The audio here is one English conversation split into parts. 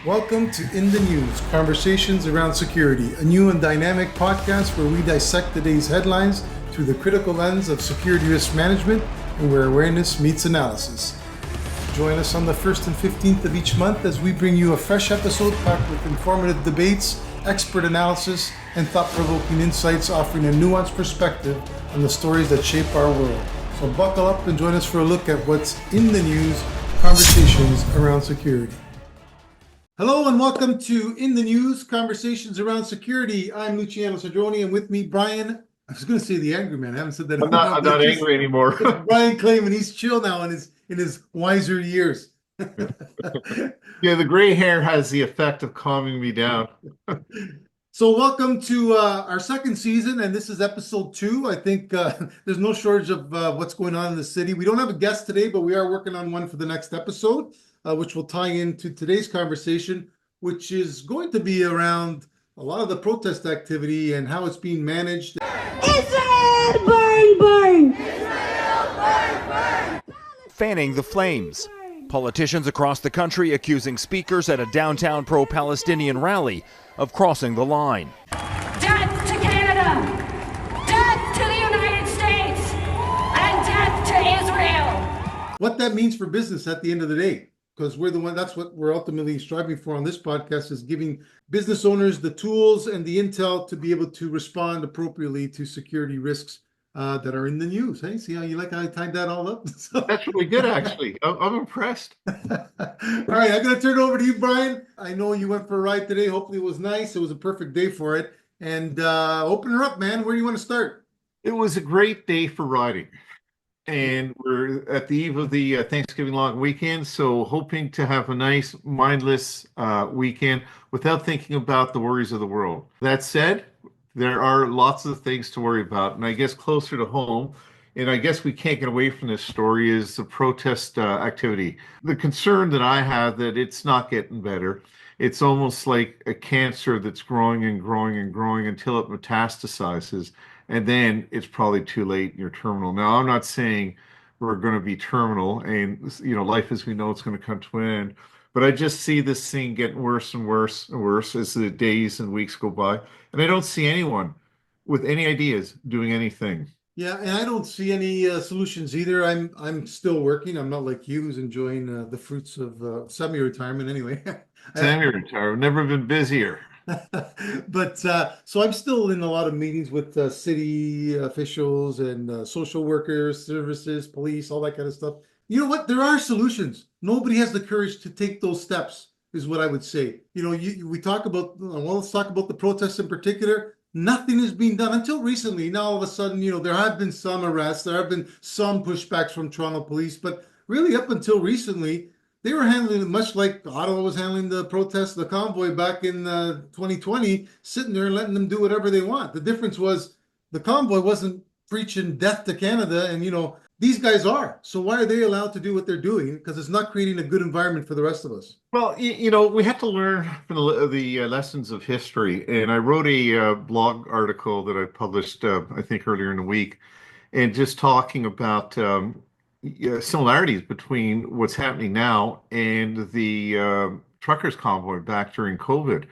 Welcome to In the News, Conversations Around Security, a new and dynamic podcast where we dissect the day's headlines through the critical lens of security risk management and where awareness meets analysis. Join us on the 1st and 15th of each month as we bring you a fresh episode packed with informative debates, expert analysis, and thought-provoking insights offering a nuanced perspective on the stories that shape our world. So buckle up and join us for a look at what's in the news, conversations around security. Hello and welcome to In the News, Conversations Around Security. I'm Luciano Cedrone and with me, Brian, I was going to say the angry man. I haven't said that. I'm not angry anymore. Brian Clayman, he's chill now in his wiser years. Yeah, the gray hair has the effect of calming me down. So welcome to our second season, and this is episode 2. I think there's no shortage of what's going on in the city. We don't have a guest today, but we are working on one for the next episode, which will tie into today's conversation, which is going to be around a lot of the protest activity and how it's being managed. Israel, burn, burn! Israel, burn, burn! Fanning the flames. Politicians across the country accusing speakers at a downtown pro-Palestinian rally of crossing the line. Death to Canada! Death to the United States! And death to Israel! What that means for business at the end of the day, because that's what we're ultimately striving for on this podcast, is giving business owners the tools and the intel to be able to respond appropriately to security risks that are in the news. Hey, see how I tied that all up? That's really good, actually. I'm impressed. All right, I'm going to turn it over to you, Brian. I know you went for a ride today. Hopefully it was nice. It was a perfect day for it. And open her up, man. Where do you want to start? It was a great day for riding. And we're at the eve of the Thanksgiving long weekend, so hoping to have a nice, mindless weekend without thinking about the worries of the world. That said, there are lots of things to worry about, and I guess closer to home, and I guess we can't get away from this story, is the protest activity. The concern that I have that it's not getting better. It's almost like a cancer that's growing and growing and growing until it metastasizes, and then it's probably too late and you're terminal. Now, I'm not saying we're going to be terminal and, life as we know it's going to come to an end, but I just see this thing getting worse and worse and worse as the days and weeks go by. And I don't see anyone with any ideas doing anything. Yeah, and I don't see any solutions either. I'm still working. I'm not like you, who's enjoying the fruits of semi-retirement anyway. Semi-retirement, never been busier. But so I'm still in a lot of meetings with city officials and social workers, services, police, all that kind of stuff. You know what? There are solutions. Nobody has the courage to take those steps, is what I would say. We talk about, well, let's talk about the protests in particular. Nothing is being done until recently. Now, all of a sudden, there have been some arrests. There have been some pushbacks from Toronto police. But really, up until recently, they were handling it much like Ottawa was handling the protest, the convoy back in 2020, sitting there and letting them do whatever they want. The difference was the convoy wasn't preaching death to Canada, and these guys are. So why are they allowed to do what they're doing? Because it's not creating a good environment for the rest of us. Well, we have to learn from the lessons of history. And I wrote a blog article that I published, I think, earlier in the week, and just talking about similarities between what's happening now and the truckers convoy back during COVID.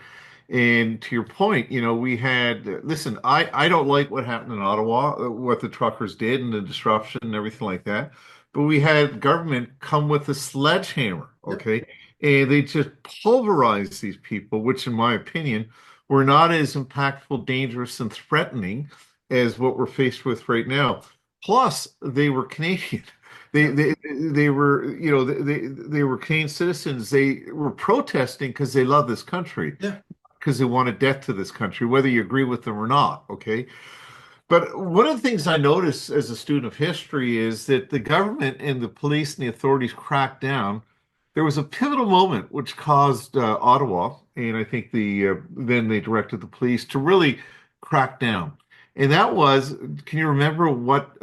And to your point, we had, listen, I don't like what happened in Ottawa, what the truckers did and the disruption and everything like that. But we had government come with a sledgehammer, okay? And they just pulverized these people, which in my opinion, were not as impactful, dangerous, and threatening as what we're faced with right now. Plus, they were Canadian. They were, they were Canadian citizens. They were protesting because they love this country. Yeah. Because they wanted death to this country, whether you agree with them or not, okay? But one of the things I noticed as a student of history is that the government and the police and the authorities cracked down. There was a pivotal moment which caused Ottawa, and I think then they directed the police to really crack down. And that was, can you remember what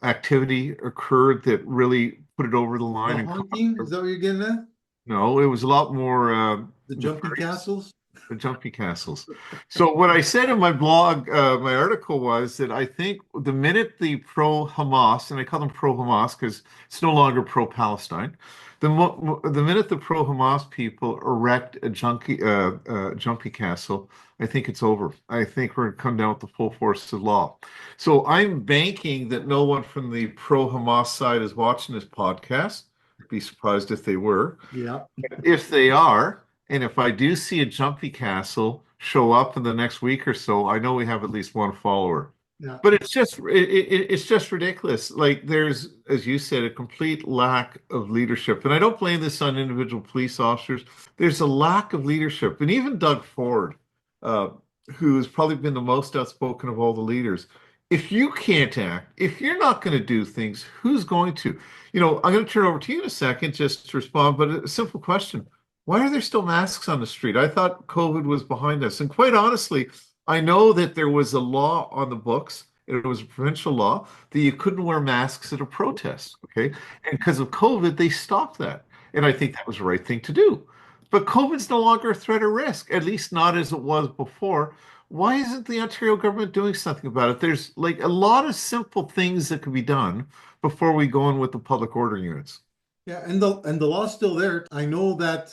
activity occurred that really put it over the line? Honking? Is that what you're getting at? No, it was a lot more. The jumping castles? The jumping castles. So what I said in my blog, my article was that I think the minute the pro-Hamas, and I call them pro-Hamas because it's no longer pro-Palestine, The minute the pro-Hamas people erect a jumpy castle, I think it's over. I think we're going to come down with the full force of law. So I'm banking that no one from the pro-Hamas side is watching this podcast. Be surprised if they were. Yeah. If they are, and if I do see a jumpy castle show up in the next week or so, I know we have at least one follower. Yeah. But it's just ridiculous. Like there's, as you said, a complete lack of leadership. And I don't blame this on individual police officers. There's a lack of leadership. And even Doug Ford, who has probably been the most outspoken of all the leaders, if you can't act, if you're not going to do things, who's going to? I'm going to turn over to you in a second just to respond, but a simple question. Why are there still masks on the street? I thought COVID was behind us. And quite honestly, I know that there was a law on the books, it was a provincial law, that you couldn't wear masks at a protest, okay? And because of COVID, they stopped that. And I think that was the right thing to do. But COVID's no longer a threat or risk, at least not as it was before. Why isn't the Ontario government doing something about it? There's like a lot of simple things that could be done before we go in with the public order units. Yeah, and the law's still there. I know that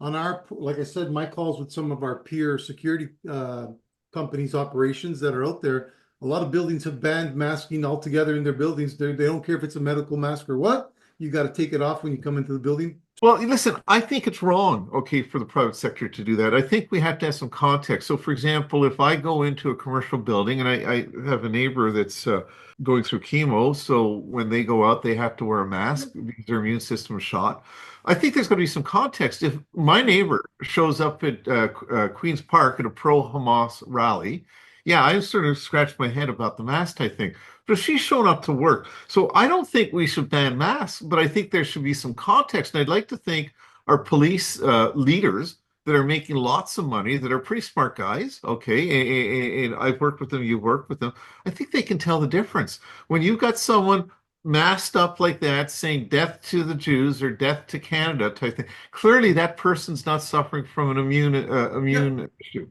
on our, like I said, my calls with some of our peer security companies operations that are out there, a lot of buildings have banned masking altogether in their buildings. They don't care if it's a medical mask or what. You got to take it off when you come into the building. Well, listen, I think it's wrong, okay, for the private sector to do that. I think we have to have some context. So, for example, if I go into a commercial building and I have a neighbor that's going through chemo, so when they go out, they have to wear a mask because their immune system is shot. I think there's going to be some context. If my neighbor shows up at Queen's Park at a pro-Hamas rally, yeah, I sort of scratched my head about the mask type thing. But she's shown up to work. So I don't think we should ban masks, but I think there should be some context. And I'd like to think our police leaders that are making lots of money, that are pretty smart guys, okay, and I've worked with them, you've worked with them, I think they can tell the difference. When you've got someone masked up like that saying death to the Jews or death to Canada type thing, clearly that person's not suffering from an immune issue.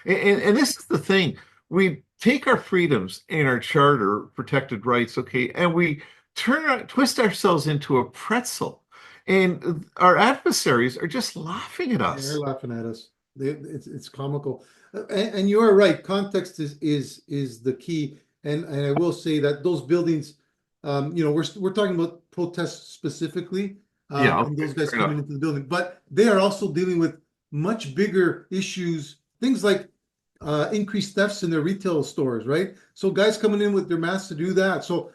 And this is the thing. We take our freedoms and our charter protected rights, okay, and we twist ourselves into a pretzel. And our adversaries are just laughing at us. They're laughing at us. It's comical. And you are right. Context is the key. And I will say that those buildings, we're talking about protests specifically. And those guys coming into the building, but they are also dealing with much bigger issues, things like increased thefts in their retail stores, right? So guys coming in with their masks to do that. So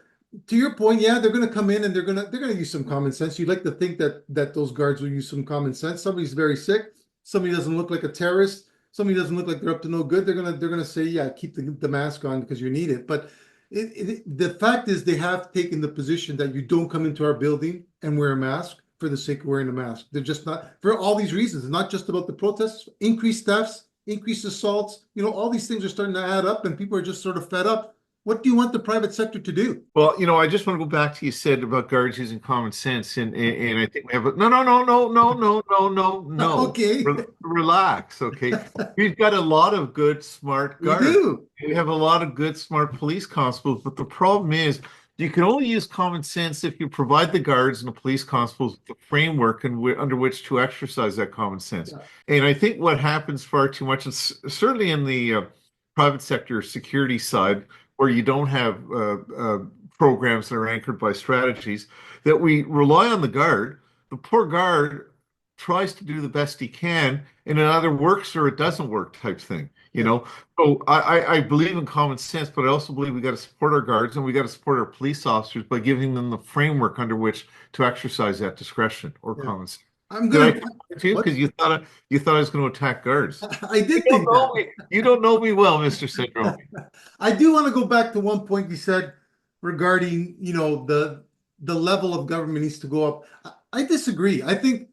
to your point, yeah, they're going to come in and they're going to use some common sense. You'd like to think that those guards will use some common sense. Somebody's very sick. Somebody doesn't look like a terrorist. Somebody doesn't look like they're up to no good. They're gonna say, yeah, keep the mask on because you need it. But the fact is, they have taken the position that you don't come into our building and wear a mask for the sake of wearing a mask. They're just not, for all these reasons. It's not just about the protests, increased thefts, increased assaults, all these things are starting to add up and people are just sort of fed up. What do you want the private sector to do? Well, I just want to go back to you said about guards using common sense, and I think we have no. Okay. Relax, okay. We've got a lot of good, smart guards. We do. We have a lot of good, smart police constables, but the problem is you can only use common sense if you provide the guards and the police constables the framework under which to exercise that common sense. Yeah. And I think what happens far too much, and certainly in the private sector security side, where you don't have programs that are anchored by strategies, that we rely on the guard. The poor guard tries to do the best he can, and it either works or it doesn't work type thing, So I believe in common sense, but I also believe we got to support our guards and we got to support our police officers by giving them the framework under which to exercise that discretion or common sense. I'm good. Because you thought I was going to attack guards. I did think that. You don't know me well, Mr. Syndrome. I do want to go back to one point you said regarding, the level of government needs to go up. I disagree. I think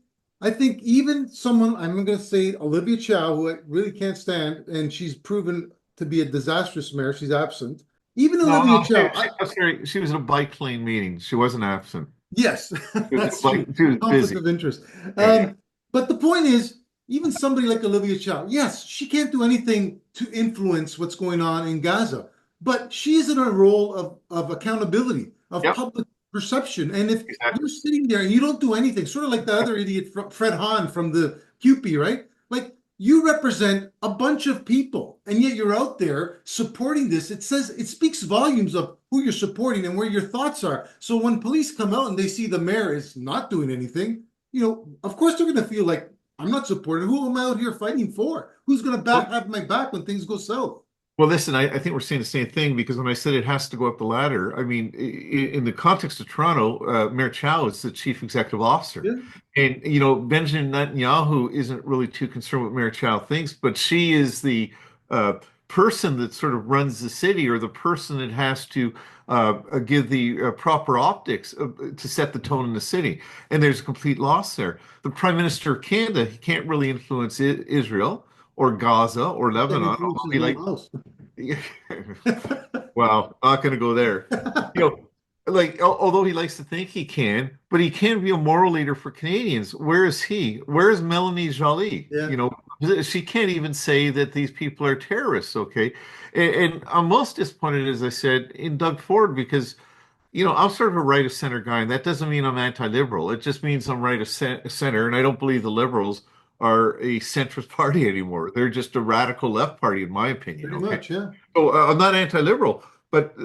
even someone, I'm going to say Olivia Chow, who I really can't stand, and she's proven to be a disastrous mayor. She's absent. Even Olivia Chow. She was at a bike lane meeting. She wasn't absent. Yes, that's true. She was busy. Conflict of interest. But the point is, even somebody like Olivia Chow, yes, she can't do anything to influence what's going on in Gaza, but she is in a role of accountability, of perception. And if Exactly. you're sitting there and you don't do anything, sort of like the other idiot, Fred Hahn from the CUPE, right? Like you represent a bunch of people, and yet you're out there supporting this. It speaks volumes of who you're supporting and where your thoughts are. So when police come out and they see the mayor is not doing anything, of course they're going to feel like, I'm not supporting. Who am I out here fighting for? Who's going to have my back when things go south? Well, listen, I think we're saying the same thing because when I said it has to go up the ladder, I mean, in the context of Toronto, Mayor Chow is the chief executive officer. Yeah. And, Benjamin Netanyahu isn't really too concerned what Mayor Chow thinks, but she is the person that sort of runs the city or the person that has to give the proper optics to set the tone in the city. And there's a complete loss there. The Prime Minister of Canada, he can't really influence Israel or Gaza or That Lebanon, influences although he my like house. well, not going to go there. Although he likes to think he can, but he can't be a moral leader for Canadians. Where is he? Where is Melanie Joly? Yeah. She can't even say that these people are terrorists, okay? And I'm most disappointed, as I said, in Doug Ford because, I'm sort of a right of center guy, and that doesn't mean I'm anti-liberal. It just means I'm right of center, and I don't believe the liberals are a centrist party anymore. They're just a radical left party, in my opinion. Pretty Okay? much, yeah. So I'm not anti-liberal, but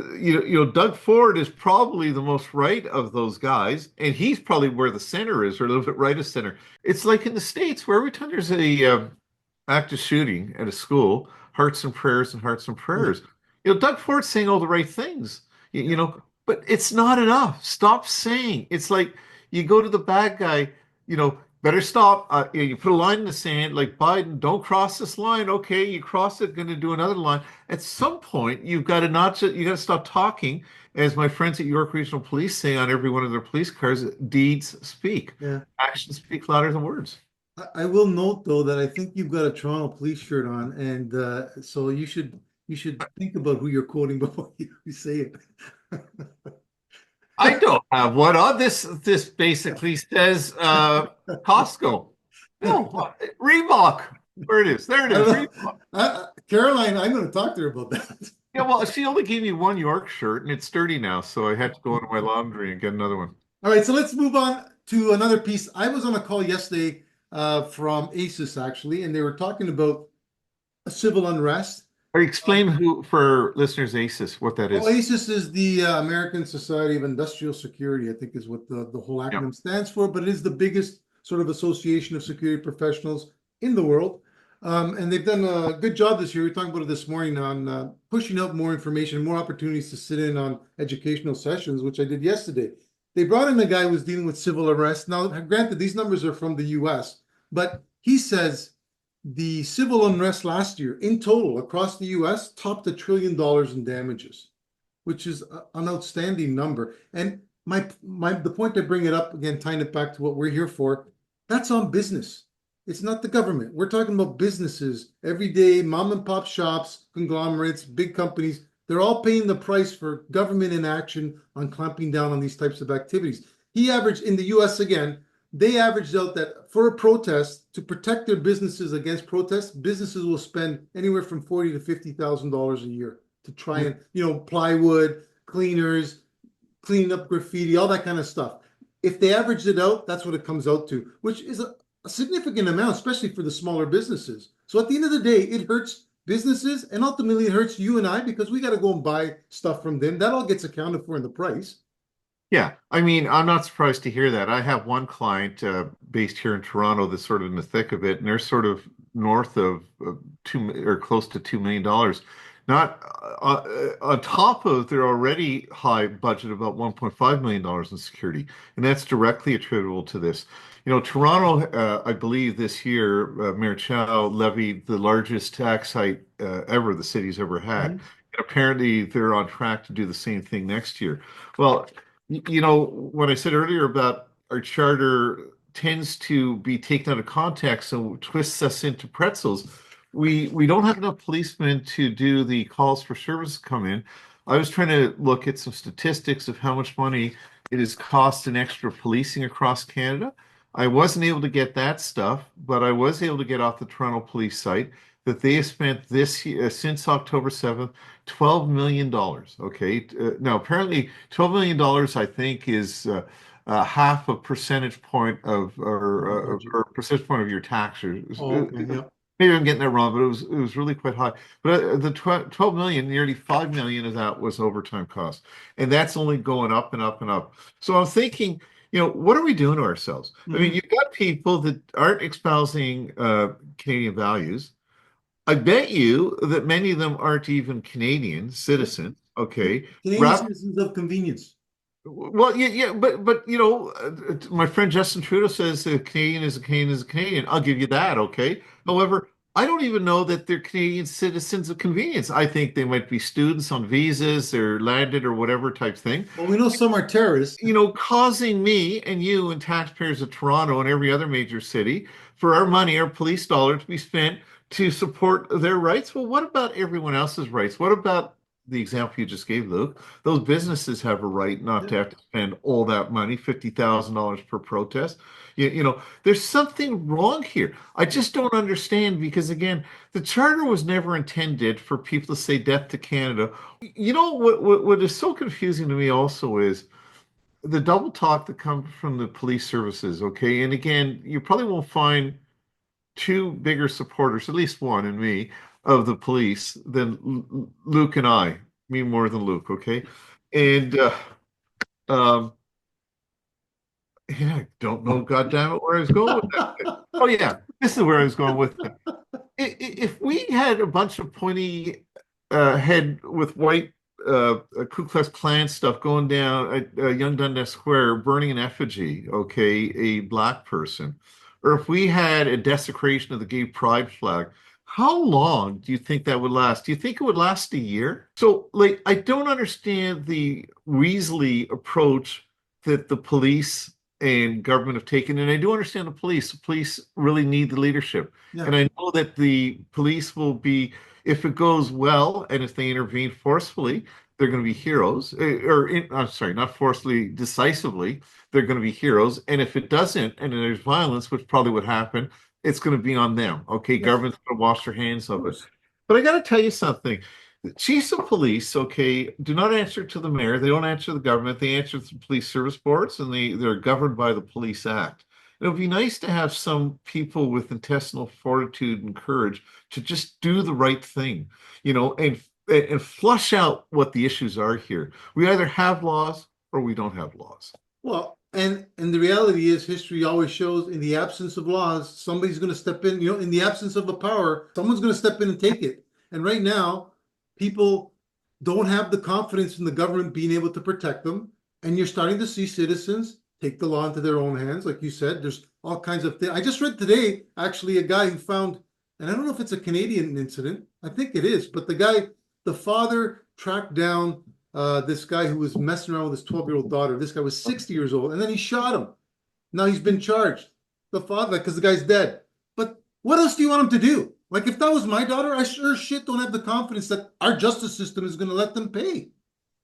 Doug Ford is probably the most right of those guys, and he's probably where the center is, or a little bit right of center. It's like in the States where every time there's a active shooting at a school, hearts and prayers and hearts and prayers. Doug Ford's saying all the right things, but it's not enough. Stop saying. It's like you go to the bad guy, better stop. You put a line in the sand, like Biden, don't cross this line. Okay, you cross it, going to do another line. At some point, you've got to not just, you got to stop talking. As my friends at York Regional Police say on every one of their police cars, deeds speak. Yeah. Actions speak louder than words. I will note though that I think you've got a Toronto police shirt on, and so you should think about who you're quoting before you say it. I don't have one on this. This basically says Costco. No, Reebok. Where it is. There it is. Reebok. Caroline, I'm going to talk to her about that. Yeah, well, she only gave me one York shirt, and it's dirty now, so I had to go into my laundry and get another one. All right, so let's move on to another piece. I was on a call yesterday from ACES actually, and they were talking about civil unrest. Explain who, for listeners, ACES, what that is. Well, ACES is the American Society of Industrial Security, I think is what the whole acronym stands for, but it is the biggest sort of association of security professionals in the world. And they've done a good job this year. We were talking about it this morning on pushing out more information, more opportunities to sit in on educational sessions, which I did yesterday. They brought in a guy who was dealing with civil arrest. Now, granted, these numbers are from the US, but he says the civil unrest last year in total across the US topped $1 trillion in damages, which is an outstanding number. And the point I bring it up again, tying it back to what we're here for, that's on business. It's not the government. We're talking about businesses, everyday mom and pop shops, conglomerates, big companies. They're all paying the price for government inaction on clamping down on these types of activities. He averaged in the US again, they averaged out that for a protest, to protect their businesses against protests, businesses will spend anywhere from $40,000 to $50,000 a year to try and, plywood, cleaners, cleaning up graffiti, all that kind of stuff. If they averaged it out, that's what it comes out to, which is a significant amount, especially for the smaller businesses. So at the end of the day, it hurts businesses and ultimately it hurts you and I because we got to go and buy stuff from them. That all gets accounted for in the price. Yeah, I mean, I'm not surprised to hear that. I have one client based here in Toronto that's sort of in the thick of it, and they're sort of north of close to $2 million. Not on top of their already high budget of about $1.5 million in security, and that's directly attributable to this. Toronto, I believe this year, Mayor Chow levied the largest tax hike ever the city's ever had. And apparently they're on track to do the same thing next year. Well, what I said earlier about our charter tends to be taken out of context and twists us into pretzels. We don't have enough policemen to do the calls for service come in. I was trying to look at some statistics of how much money it has cost in extra policing across Canada. I wasn't able to get that stuff, but I was able to get off the Toronto police site. that they have spent this year, since October 7th, $12 million. Okay. Now, apparently, $12 million, I think, is half a percentage point of or percentage point of your taxes. Oh, okay, yeah. Maybe I'm getting that wrong, but it was really quite high. But the 12 million, nearly 5 million of that was overtime costs, and that's only going up and up and up. So I'm thinking, what are we doing to ourselves? I mean, you've got people that aren't espousing Canadian values. I bet you that many of them aren't even Canadian citizens. Okay, Canadian citizens of convenience. well, yeah, but my friend Justin Trudeau says a Canadian is a Canadian is a Canadian. I'll give you that, okay? However, I don't even know that they're Canadian citizens of convenience. I think they might be students on visas or landed or whatever type thing. Well, we know some are terrorists. Causing me and you and taxpayers of Toronto and every other major city for our money, our police dollar to be spent to support their rights. Well, what about everyone else's rights? What about the example you just gave, Luke? Those businesses have a right not to have to spend all that money, $50,000 per protest. There's something wrong here. I just don't understand because, again, the charter was never intended for people to say death to Canada. What is so confusing to me also is the double talk that comes from the police services, okay? And again, you probably won't find two bigger supporters, at least one in me, of the police than Luke and I. Me more than Luke, okay? And yeah, I don't know, goddamn it, where I was going with that. Oh yeah, this is where I was going with it. If we had a bunch of pointy head with white Ku Klux Klan stuff going down at Young Dundas Square, burning an effigy, okay, a black person, or if we had a desecration of the gay pride flag, how long do you think that would last? Do you think it would last a year? So, I don't understand the Weasley approach that the police and government have taken, and I do understand the police. The police really need the leadership, and I know that the police will be, if it goes well, and if they intervene forcefully, they're going to be heroes. I'm sorry, not forcefully, decisively, they're going to be heroes. And if it doesn't, and there's violence, which probably would happen, it's going to be on them. Okay, government's going to wash their hands of it. But I got to tell you something. The chiefs of police, okay, do not answer to the mayor. They don't answer to the government. They answer to the police service boards, and they're governed by the Police Act. It would be nice to have some people with intestinal fortitude and courage to just do the right thing, and flush out what the issues are here. We either have laws or we don't have laws. Well, and the reality is history always shows in the absence of laws, somebody's going to step in, in the absence of a power, someone's going to step in and take it. And right now, people don't have the confidence in the government being able to protect them. And you're starting to see citizens take the law into their own hands. Like you said, there's all kinds of things. I just read today, actually, a guy who found, and I don't know if it's a Canadian incident, I think it is, but the father tracked down this guy who was messing around with his 12-year-old daughter. This guy was 60 years old, and then he shot him. Now he's been charged. The father, because the guy's dead. But what else do you want him to do? Like, if that was my daughter, I sure shit don't have the confidence that our justice system is going to let them pay.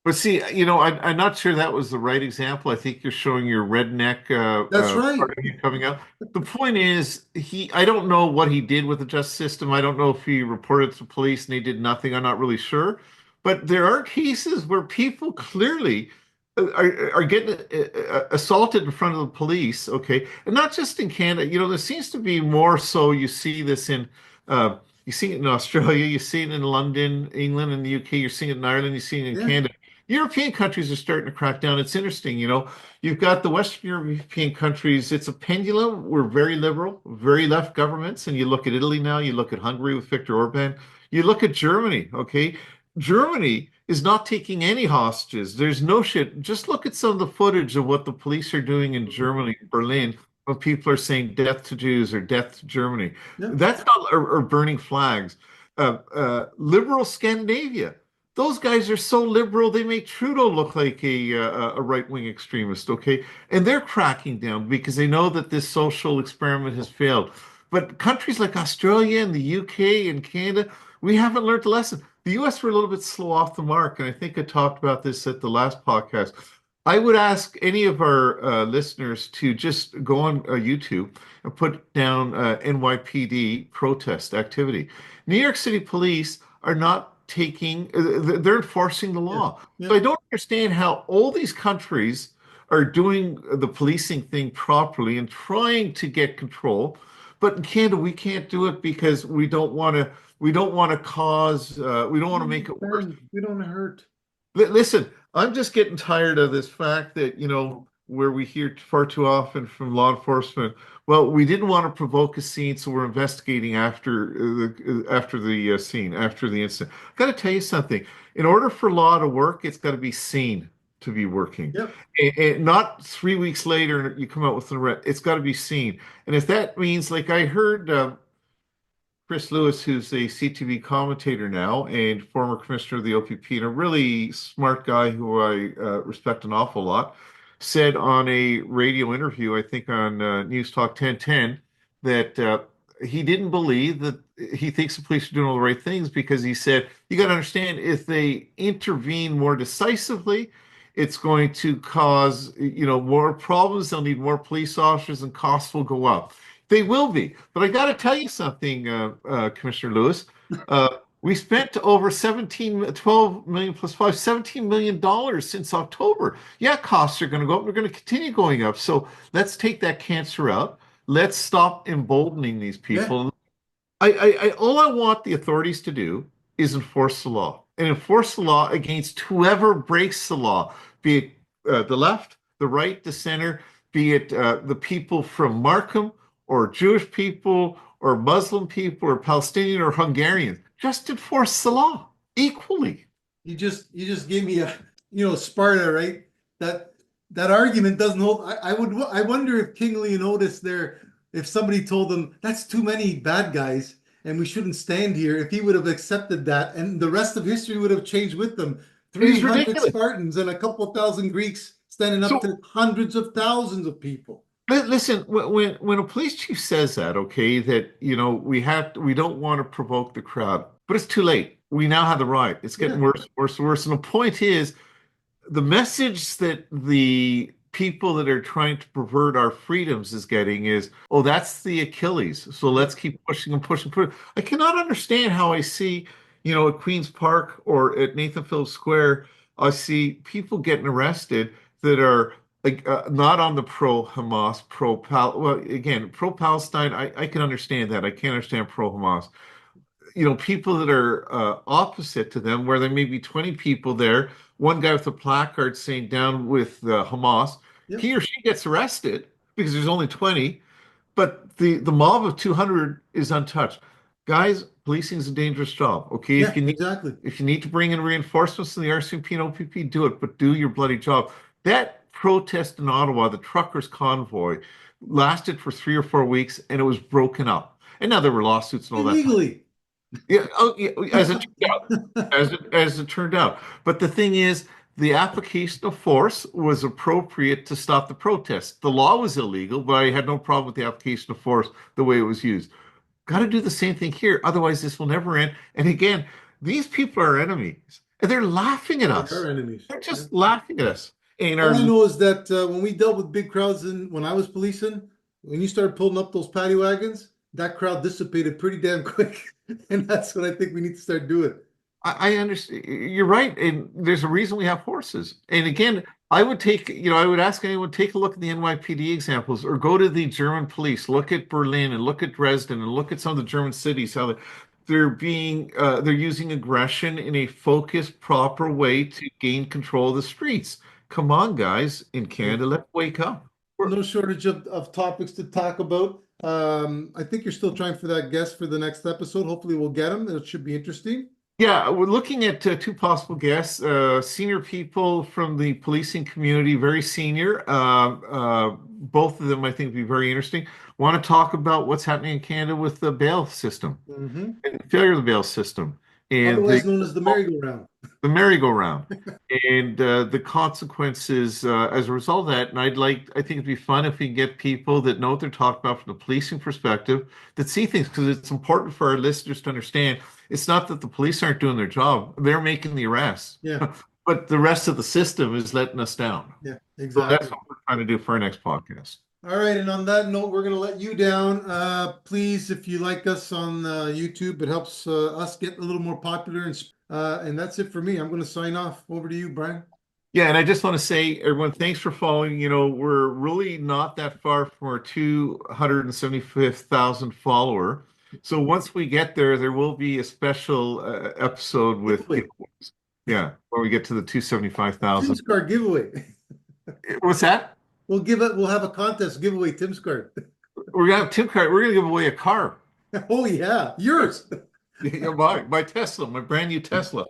But see, I'm not sure that was the right example. I think you're showing your redneck That's right. part of you coming out. The point is, I don't know what he did with the justice system. I don't know if he reported to police and he did nothing. I'm not really sure. But there are cases where people clearly are getting assaulted in front of the police, okay? And not just in Canada. There seems to be more so you see this in you see it in Australia, you see it in London, England, and the UK, you're seeing it in Ireland, you see it in Canada. European countries are starting to crack down. It's interesting, you've got the Western European countries, it's a pendulum. We're very liberal, very left governments. And you look at Italy now, you look at Hungary with Viktor Orban, you look at Germany, okay? Germany is not taking any hostages. There's no shit. Just look at some of the footage of what the police are doing in Germany, Berlin, when people are saying death to Jews or death to Germany. Yeah. That's not, or burning flags. Liberal Scandinavia. Those guys are so liberal, they make Trudeau look like a right-wing extremist, okay? And they're cracking down because they know that this social experiment has failed. But countries like Australia and the UK and Canada, we haven't learned the lesson. The US were a little bit slow off the mark, and I think I talked about this at the last podcast. I would ask any of our listeners to just go on YouTube and put down NYPD protest activity. New York City police are not taking, they're enforcing the Yeah, law. So yeah. I don't understand how all these countries are doing the policing thing properly and trying to get control. But in Canada, we can't do it because we don't want to cause, we don't want to make it worse. We don't hurt. Listen, I'm just getting tired of this fact that, where we hear far too often from law enforcement, well, we didn't want to provoke a scene, so we're investigating after the scene, after the incident. I've got to tell you something. In order for law to work, it's got to be seen to be working. Yep. And not 3 weeks later you come out with an arrest. It's got to be seen. And if that means, like I heard Chris Lewis, who's a CTV commentator now and former commissioner of the OPP, and a really smart guy who I respect an awful lot, said on a radio interview, I think on News Talk 1010, that he didn't believe that he thinks the police are doing all the right things because he said, you got to understand, if they intervene more decisively, it's going to cause, more problems. They'll need more police officers and costs will go up. They will be. But I got to tell you something, Commissioner Lewis. We spent over 12 million plus 5, $17 million since October. Yeah, costs are going to go up. They're going to continue going up. So let's take that cancer out. Let's stop emboldening these people. All I want the authorities to do is enforce the law and enforce the law against whoever breaks the law, be it the left, the right, the center, be it the people from Markham or Jewish people or Muslim people or Palestinian or Hungarian. Just enforce the law equally. You just gave me Sparta, right? That argument doesn't hold. I wonder if King Leonidas there, if somebody told him that's too many bad guys and we shouldn't stand here, if he would have accepted that, and the rest of history would have changed with them. 300 Spartans and a couple thousand Greeks standing up to hundreds of thousands of people. Listen, when a police chief says that, okay, that we don't want to provoke the crowd, but it's too late. We now have the riot. It's getting worse, worse, worse. And the point is, the message that the people that are trying to pervert our freedoms is getting is, oh, that's the Achilles. So let's keep pushing and pushing. I cannot understand how I see, at Queen's Park or at Nathan Phillips Square, I see people getting arrested that are not on the pro-Hamas, pro-Palestine. I can understand that. I can't understand pro-Hamas. People that are opposite to them, where there may be 20 people there, one guy with a placard saying down with Hamas, he or she gets arrested because there's only 20, but the mob of 200 is untouched. Guys, policing is a dangerous job. Okay, if you need to bring in reinforcements in the RCMP and OPP, do it, but do your bloody job. That protest in Ottawa, the truckers' convoy, lasted for 3 or 4 weeks, and it was broken up. And now there were lawsuits and all that. Illegally. Yeah, as it turned out, as it turned out. But the thing is, the application of force was appropriate to stop the protest. The law was illegal, but I had no problem with the application of force the way it was used. Got to do the same thing here, otherwise this will never end. And again, these people are enemies, and they're laughing at us. They are enemies. They're just laughing at us. And all I know is that when we dealt with big crowds when I was policing, when you started pulling up those paddy wagons, that crowd dissipated pretty damn quick. And that's what I think we need to start doing. I understand. You're right. And there's a reason we have horses. And again, I would ask anyone, take a look at the NYPD examples or go to the German police, look at Berlin and look at Dresden and look at some of the German cities, how they're using aggression in a focused, proper way to gain control of the streets. Come on, guys, in Canada, let's wake up. No shortage of topics to talk about. I think you're still trying for that guest for the next episode. Hopefully we'll get him. It should be interesting. Yeah, we're looking at 2 possible guests, senior people from the policing community, very senior. Both of them, I think, would be very interesting. Want to talk about what's happening in Canada with the bail system and the failure of the bail system. And otherwise known as the merry-go-round. The merry-go-round. And the consequences as a result of that. And I think it'd be fun if we can get people that know what they're talking about from the policing perspective, that see things, because it's important for our listeners to understand it's not that the police aren't doing their job. They're making the arrests. Yeah. but the rest of the system is letting us down. Yeah, So exactly. that's what we're trying to do for our next podcast. All right, and on that note, we're going to let you down. Please, if you like us on YouTube, it helps us get a little more popular. And that's it for me. I'm going to sign off. Over to you, Brian. Yeah, and I just want to say, everyone, thanks for following. We're really not that far from our 275,000 follower. So once we get there, there will be a special episode with giveaways. Yeah, when we get to the 275,000. Tim's card giveaway. What's that? We'll have a contest giveaway Tim's card. We're gonna have Tim card. We're gonna give away a car. Oh yeah, yours. Yeah, my Tesla, my brand new Tesla.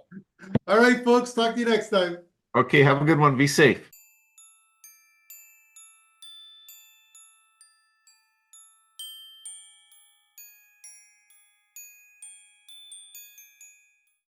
All right, folks. Talk to you next time. Okay, have a good one. Be safe.